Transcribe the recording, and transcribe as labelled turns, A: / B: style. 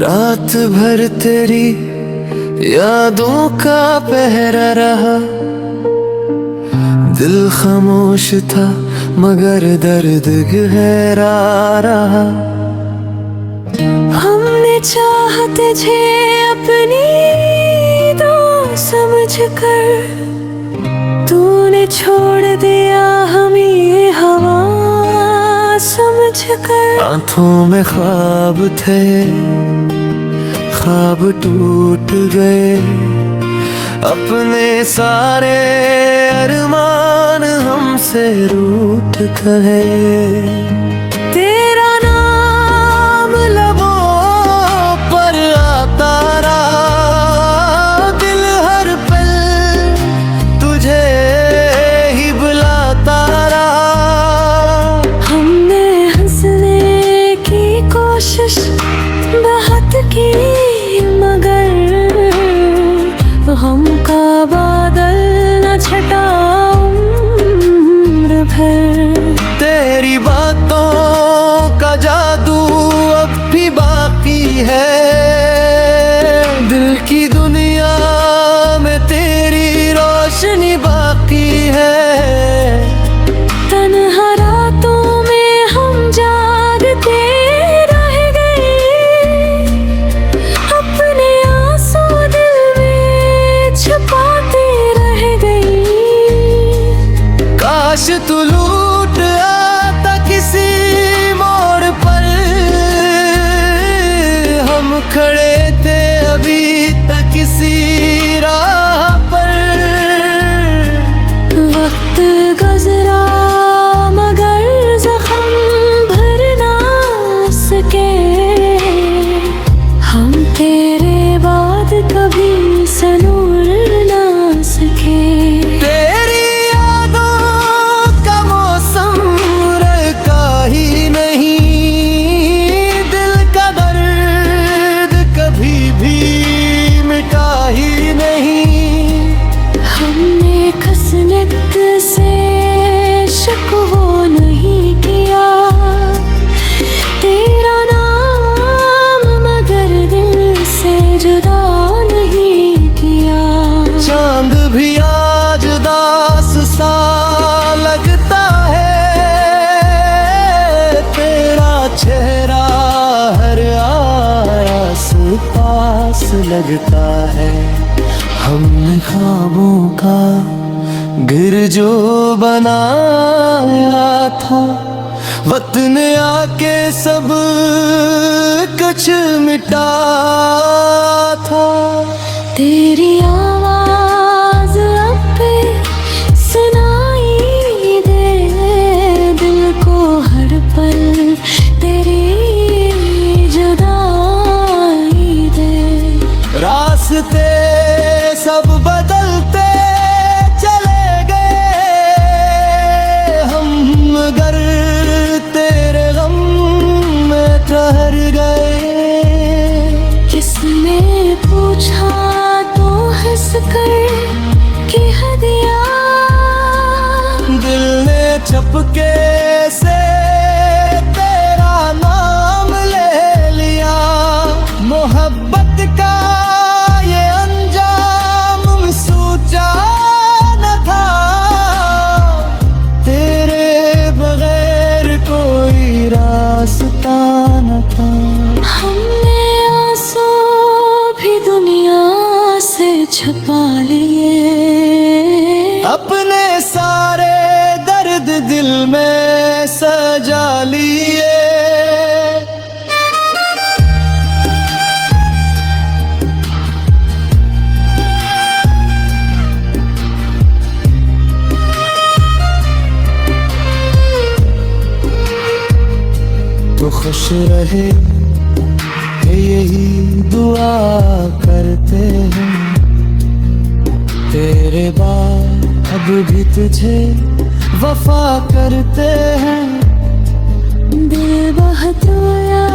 A: रात भर तेरी यादों का पहरा रहा, दिल खामोश था मगर दर्द गहरा रहा।
B: हमने चाह तुझे अपनी दोस्त समझकर, तूने छोड़ दिया हमें हवा समझकर।
A: आंखों में ख्वाब थे, ख्वाब टूट गए, अपने सारे अरमान हमसे रूठ गए।
B: तेरा नाम
A: लबों पर आता रहा, दिल हर पल तुझे ही बुलाता रहा।
B: हमने हंसने की कोशिश बहुत की, मगर गम का बादल न छटा उम्र भर।
A: तेरी बातों का जादू अब भी बाकी है, दिल की दुनिया में तेरी रोशनी बाकी है।
B: तन्हा रातों में हम जागते रह गए, अपने आंसू दिल में छुपाते रह गए।
A: काश तू लूट आता किसी मोड़ पर, हम खड़े थे अभी तक किसी राह पर।
B: वक्त गुजरा मगर जख्म भर ना सके, हम तेरे बाद कभी सनूर ना सके।
A: तेरी यादों का मौसम रुका ही नहीं, दिल का दर्द कभी भी मिटा ही नहीं।
B: हमने खसनत से शक वो नहीं किया, तेरा नाम मगर दिल से जुदा नहीं किया।
A: चांद भी आज दास सा लगता है, तेरा चेहरा हर आस पास लगता है। हमने ख्वाबों का घर जो बनाया था, वक्त ने आके सब कुछ मिटा था।
B: तेरी आवाज अब भी सुनाई दे, दिल को हर पल तेरी जुदाई दे।
A: रास्ते सब बदलते चले गए, हम मगर तेरे गम में ठहर गए।
B: किसने पूछा तो हंस कर कि हदिया,
A: दिल ने चपके से तेरा नाम ले लिया। मोहब्बत का ये अंजाम सोचा न था, तेरे बगैर कोई रास्ता न था।
B: हमने आंसू भी दुनिया से छुपा लिए,
A: अपने सारे दर्द दिल में सजा लिए। तो खुश रहे यही दुआ करते हैं, तेरे बाद अब भी तुझे वफा करते हैं।
B: दिल बहुत रोया